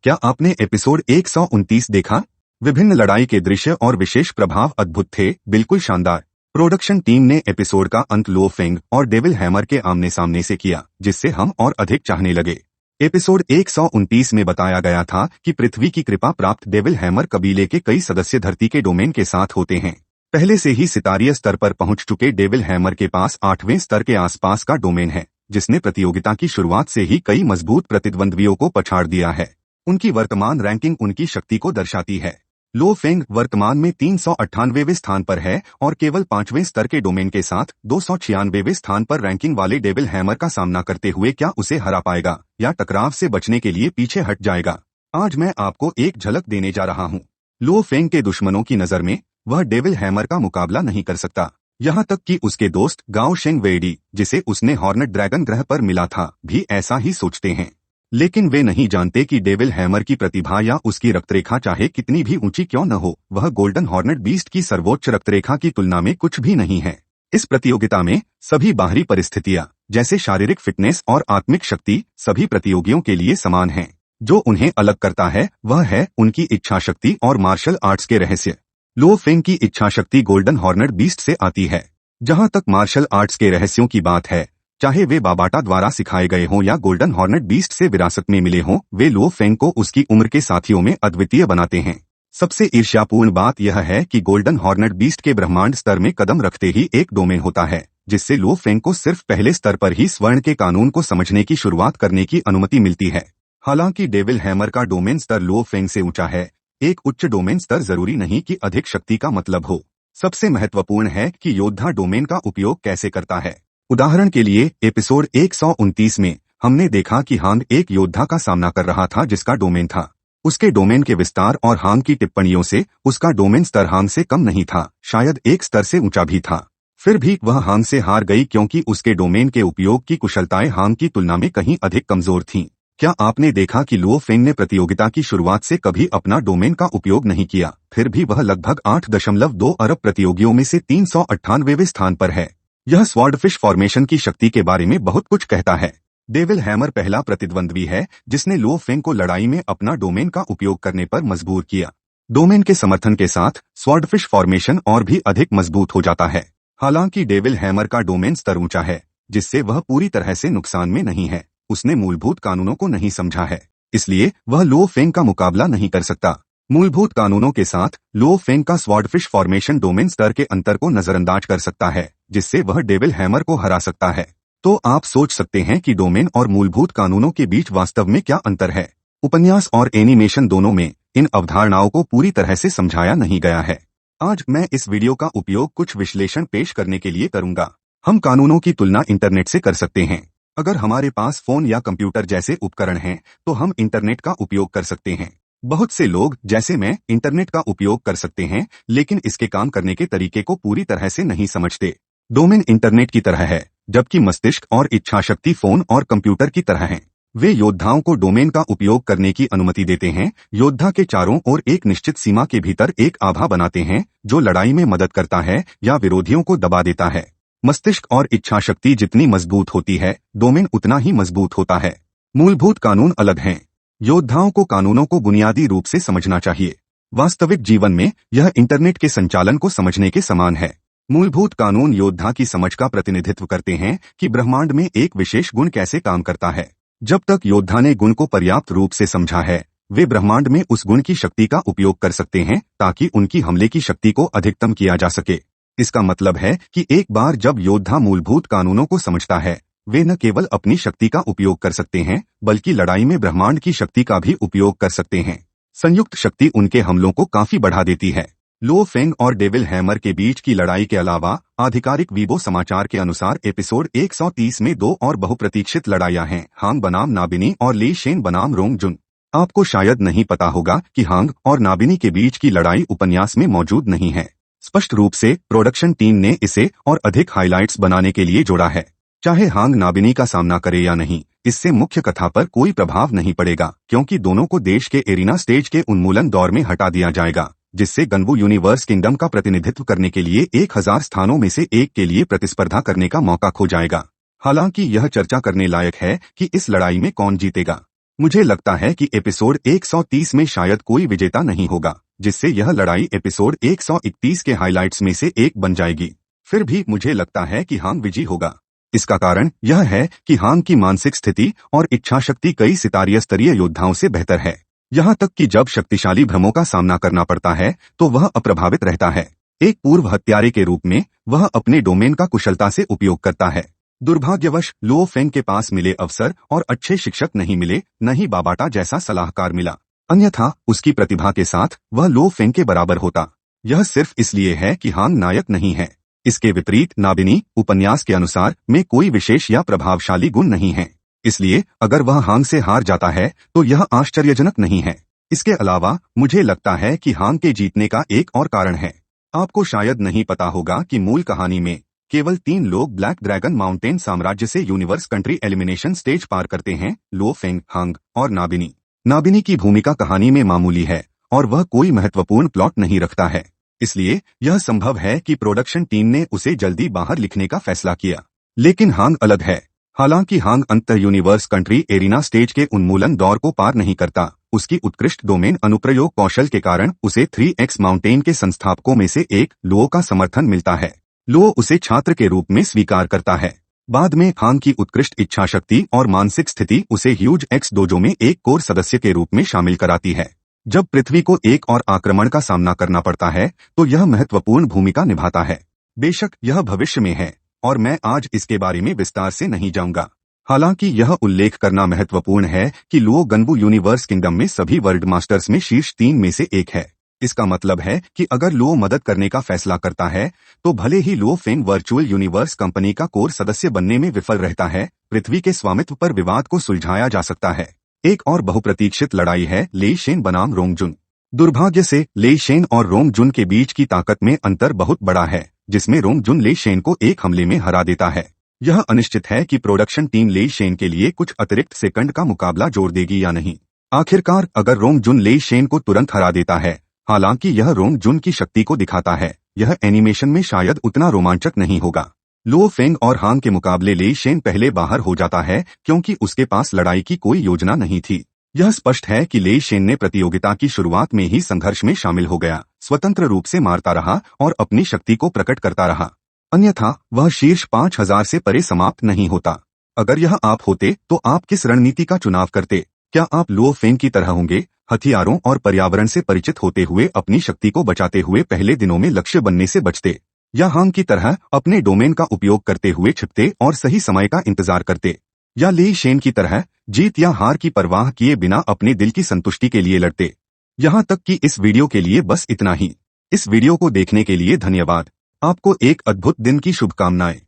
क्या आपने एपिसोड 129 देखा? विभिन्न लड़ाई के दृश्य और विशेष प्रभाव अद्भुत थे, बिल्कुल शानदार। प्रोडक्शन टीम ने एपिसोड का अंत लो फेंग और डेविल हैमर के आमने सामने से किया, जिससे हम और अधिक चाहने लगे। एपिसोड 129 में बताया गया था कि पृथ्वी की कृपा प्राप्त डेविल हैमर कबीले के कई सदस्य धरती के डोमेन के साथ होते हैं। पहले से ही सितारीय स्तर पर पहुंच चुके डेविल हैमर के पास 8वें स्तर के आसपास का डोमेन है, जिसने प्रतियोगिता की शुरुआत से ही कई मजबूत प्रतिद्वंद्वियों को पछाड़ दिया है। उनकी वर्तमान रैंकिंग उनकी शक्ति को दर्शाती है। लो फेंग वर्तमान में 398वें स्थान पर है और केवल 5वें स्तर के डोमेन के साथ 296वें स्थान पर रैंकिंग वाले डेविल हैमर का सामना करते हुए क्या उसे हरा पाएगा या टकराव से बचने के लिए पीछे हट जाएगा? आज मैं आपको एक झलक देने जा रहा हूँ। लो फेंग के दुश्मनों की नजर में वह डेविल हैमर का मुकाबला नहीं कर सकता। यहाँ तक कि उसके दोस्त गाओ शेंग वेडी, जिसे उसने हॉर्नेट ड्रैगन ग्रह पर मिला था, भी ऐसा ही सोचते हैं। लेकिन वे नहीं जानते कि डेविल हैमर की प्रतिभा या उसकी रक्तरेखा चाहे कितनी भी ऊंची क्यों न हो, वह गोल्डन हॉर्नेट बीस्ट की सर्वोच्च रक्तरेखा की तुलना में कुछ भी नहीं है। इस प्रतियोगिता में सभी बाहरी परिस्थितियां, जैसे शारीरिक फिटनेस और आत्मिक शक्ति, सभी प्रतियोगियों के लिए समान हैं। जो उन्हें अलग करता है वह है उनकी इच्छा शक्ति और मार्शल आर्ट्स के रहस्य। लो फेंग की इच्छा शक्ति गोल्डन हॉर्नेट बीस्ट से आती है। जहां तक मार्शल आर्ट्स के रहस्यों की बात है, चाहे वे बाबाटा द्वारा सिखाए गए हों या गोल्डन हॉर्नेट बीस्ट से विरासत में मिले हों, वे लो फेंग को उसकी उम्र के साथियों में अद्वितीय बनाते हैं। सबसे ईर्ष्यापूर्ण बात यह है कि गोल्डन हॉर्नेट बीस्ट के ब्रह्मांड स्तर में कदम रखते ही एक डोमेन होता है, जिससे लो फेंग को सिर्फ पहले स्तर पर ही स्वर्ण के कानून को समझने की शुरुआत करने की अनुमति मिलती है। हालांकि डेविल हैमर का डोमेन स्तर लो फेंग से ऊंचा है, एक उच्च डोमेन स्तर जरूरी नहीं कि अधिक शक्ति का मतलब हो। सबसे महत्वपूर्ण है कि योद्धा डोमेन का उपयोग कैसे करता है। उदाहरण के लिए एपिसोड 129 में हमने देखा कि हांग एक योद्धा का सामना कर रहा था जिसका डोमेन था। उसके डोमेन के विस्तार और हांग की टिप्पणियों से उसका डोमेन स्तर हांग से कम नहीं था, शायद एक स्तर से ऊंचा भी था। फिर भी वह हांग से हार गई क्योंकि उसके डोमेन के उपयोग की कुशलताएं हांग की तुलना में कहीं अधिक कमजोर थीं। क्या आपने देखा कि लो फेंग ने प्रतियोगिता की शुरुआत से कभी अपना डोमेन का उपयोग नहीं किया, फिर भी वह लगभग 8.2 अरब प्रतियोगियों में से 398वें स्थान पर है। यह स्वॉर्डफिश फॉर्मेशन की शक्ति के बारे में बहुत कुछ कहता है। डेविल हैमर पहला प्रतिद्वंद्वी है जिसने लो फेंग को लड़ाई में अपना डोमेन का उपयोग करने पर मजबूर किया। डोमेन के समर्थन के साथ स्वॉर्डफिश फॉर्मेशन और भी अधिक मजबूत हो जाता है। हालांकि डेविल हैमर का डोमेन स्तर ऊंचा है, जिससे वह पूरी तरह से नुकसान में नहीं है। उसने मूलभूत कानूनों को नहीं समझा है, इसलिए वह लो फेंग का मुकाबला नहीं कर सकता। मूलभूत कानूनों के साथ लो फेंग का स्वॉर्डफिश फॉर्मेशन डोमेन स्तर के अंतर को नजरअंदाज कर सकता है, जिससे वह डेविल हैमर को हरा सकता है। तो आप सोच सकते हैं कि डोमेन और मूलभूत कानूनों के बीच वास्तव में क्या अंतर है। उपन्यास और एनिमेशन दोनों में इन अवधारणाओं को पूरी तरह से समझाया नहीं गया है। आज मैं इस वीडियो का उपयोग कुछ विश्लेषण पेश करने के लिए करूंगा। हम कानूनों की तुलना इंटरनेट से कर सकते हैं। अगर हमारे पास फोन या कंप्यूटर जैसे उपकरण हैं, तो हम इंटरनेट का उपयोग कर सकते हैं। बहुत से लोग, जैसे मैं, इंटरनेट का उपयोग कर सकते हैं, लेकिन इसके काम करने के तरीके को पूरी तरह से नहीं समझते। डोमेन इंटरनेट की तरह है, जबकि मस्तिष्क और इच्छा शक्ति फोन और कंप्यूटर की तरह हैं। वे योद्धाओं को डोमेन का उपयोग करने की अनुमति देते हैं। योद्धा के चारों ओर एक निश्चित सीमा के भीतर एक आभा बनाते हैं, जो लड़ाई में मदद करता है या विरोधियों को दबा देता है। मस्तिष्क और इच्छा शक्ति जितनी मजबूत होती है, डोमेन उतना ही मजबूत होता है। मूलभूत कानून अलग हैं। योद्धाओं को कानूनों को बुनियादी रूप से समझना चाहिए। वास्तविक जीवन में यह इंटरनेट के संचालन को समझने के समान है। मूलभूत कानून योद्धा की समझ का प्रतिनिधित्व करते हैं कि ब्रह्मांड में एक विशेष गुण कैसे काम करता है। जब तक योद्धा ने गुण को पर्याप्त रूप से समझा है, वे ब्रह्मांड में उस गुण की शक्ति का उपयोग कर सकते हैं ताकि उनकी हमले की शक्ति को अधिकतम किया जा सके। इसका मतलब है कि एक बार जब योद्धा मूलभूत कानूनों को समझता है, वे न केवल अपनी शक्ति का उपयोग कर सकते हैं, बल्कि लड़ाई में ब्रह्मांड की शक्ति का भी उपयोग कर सकते हैं। संयुक्त शक्ति उनके हमलों को काफी बढ़ा देती है। लो फेंग और डेविल हैमर के बीच की लड़ाई के अलावा आधिकारिक वीबो समाचार के अनुसार एपिसोड 130 में 2 और बहुप्रतीक्षित लड़ाइयां हैं, हांग बनाम नाबिनी और ली शेन बनाम रोंग जुन। आपको शायद नहीं पता होगा कि हांग और नाबिनी के बीच की लड़ाई उपन्यास में मौजूद नहीं है। स्पष्ट रूप से प्रोडक्शन टीम ने इसे और अधिक हाइलाइट्स बनाने के लिए जोड़ा है। चाहे हांग नाबिनी का सामना करे या नहीं, इससे मुख्य कथा पर कोई प्रभाव नहीं पड़ेगा, क्योंकि दोनों को देश के एरिना स्टेज के उन्मूलन दौर में हटा दिया जाएगा, जिससे गनवू यूनिवर्स किंगडम का प्रतिनिधित्व करने के लिए 1000 स्थानों में से एक के लिए प्रतिस्पर्धा करने का मौका खो जाएगा। हालांकि यह चर्चा करने लायक है कि इस लड़ाई में कौन जीतेगा। मुझे लगता है कि एपिसोड 130 में शायद कोई विजेता नहीं होगा, जिससे यह लड़ाई एपिसोड 131 के हाइलाइट्स में से एक बन जाएगी। फिर भी मुझे लगता है कि हांग विजयी होगा। इसका कारण यह है कि हांग की मानसिक स्थिति और इच्छाशक्ति कई सितारीय स्तरीय योद्धाओं से बेहतर है। यहाँ तक कि जब शक्तिशाली भ्रमों का सामना करना पड़ता है तो वह अप्रभावित रहता है। एक पूर्व हत्यारे के रूप में वह अपने डोमेन का कुशलता से उपयोग करता है। दुर्भाग्यवश लो फेंग के पास मिले अवसर और अच्छे शिक्षक नहीं मिले, न ही बाबाटा जैसा सलाहकार मिला। अन्यथा उसकी प्रतिभा के साथ वह लो फेंग के बराबर होता। यह सिर्फ इसलिए है कि हांग नायक नहीं है। इसके विपरीत नाबिनी उपन्यास के अनुसार में कोई विशेष या प्रभावशाली गुण नहीं है। इसलिए अगर वह हांग से हार जाता है तो यह आश्चर्यजनक नहीं है। इसके अलावा मुझे लगता है कि हांग के जीतने का एक और कारण है। आपको शायद नहीं पता होगा कि मूल कहानी में केवल 3 लोग ब्लैक ड्रैगन माउंटेन साम्राज्य से यूनिवर्स कंट्री एलिमिनेशन स्टेज पार करते हैं, लो फेंग, हांग और नाबिनी। नाबिनी की भूमिका कहानी में मामूली है और वह कोई महत्वपूर्ण प्लॉट नहीं रखता है। इसलिए यह संभव है कि प्रोडक्शन टीम ने उसे जल्दी बाहर लिखने का फैसला किया। लेकिन हांग अलग है। हालांकि हांग अंतर यूनिवर्स कंट्री एरिना स्टेज के उन्मूलन दौर को पार नहीं करता, उसकी उत्कृष्ट डोमेन अनुप्रयोग कौशल के कारण उसे 3X माउंटेन के संस्थापकों में से एक लो का समर्थन मिलता है। लो उसे छात्र के रूप में स्वीकार करता है। बाद में हांग की उत्कृष्ट इच्छाशक्ति और मानसिक स्थिति उसे ह्यूज एक्स डोजो में एक कोर सदस्य के रूप में शामिल कराती है। जब पृथ्वी को एक और आक्रमण का सामना करना पड़ता है तो यह महत्वपूर्ण भूमिका निभाता है। बेशक यह भविष्य में है और मैं आज इसके बारे में विस्तार से नहीं जाऊंगा। हालांकि यह उल्लेख करना महत्वपूर्ण है कि लो गनबू यूनिवर्स किंगडम में सभी वर्ल्ड मास्टर्स में शीर्ष 3 में से एक है। इसका मतलब है कि अगर लो मदद करने का फैसला करता है तो भले ही लो फेंग वर्चुअल यूनिवर्स कंपनी का कोर सदस्य बनने में विफल रहता है, पृथ्वी के स्वामित्व पर विवाद को सुलझाया जा सकता है। एक और बहुप्रतीक्षित लड़ाई है लेई शेन बनाम रोंगजुन। दुर्भाग्य से लेई शेन और रोंगजुन के बीच की ताकत में अंतर बहुत बड़ा है, जिसमें रोंगजुन लेई शेन को एक हमले में हरा देता है। यह अनिश्चित है कि प्रोडक्शन टीम लेई शेन के लिए कुछ अतिरिक्त सेकंड का मुकाबला जोड़ देगी या नहीं। आखिरकार अगर रोंगजुन लेई शेन को तुरंत हरा देता है, हालांकि यह रोंगजुन की शक्ति को दिखाता है, यह एनिमेशन में शायद उतना रोमांचक नहीं होगा। लो फेंग और हांग के मुकाबले लेई शेन पहले बाहर हो जाता है क्योंकि उसके पास लड़ाई की कोई योजना नहीं थी। यह स्पष्ट है कि लेई शेन ने प्रतियोगिता की शुरुआत में ही संघर्ष में शामिल हो गया, स्वतंत्र रूप से मारता रहा और अपनी शक्ति को प्रकट करता रहा। अन्यथा वह शीर्ष 5000 से परे समाप्त नहीं होता। अगर यह आप होते तो आप किस रणनीति का चुनाव करते? क्या आप लो फेंग की तरह होंगे, हथियारों और पर्यावरण से परिचित होते हुए अपनी शक्ति को बचाते हुए पहले दिनों में लक्ष्य बनने से बचते, या हांग की तरह अपने डोमेन का उपयोग करते हुए छिपते और सही समय का इंतजार करते, या लेई शेन की तरह जीत या हार की परवाह किए बिना अपने दिल की संतुष्टि के लिए लड़ते? यहाँ तक कि इस वीडियो के लिए बस इतना ही। इस वीडियो को देखने के लिए धन्यवाद। आपको एक अद्भुत दिन की शुभकामनाएं।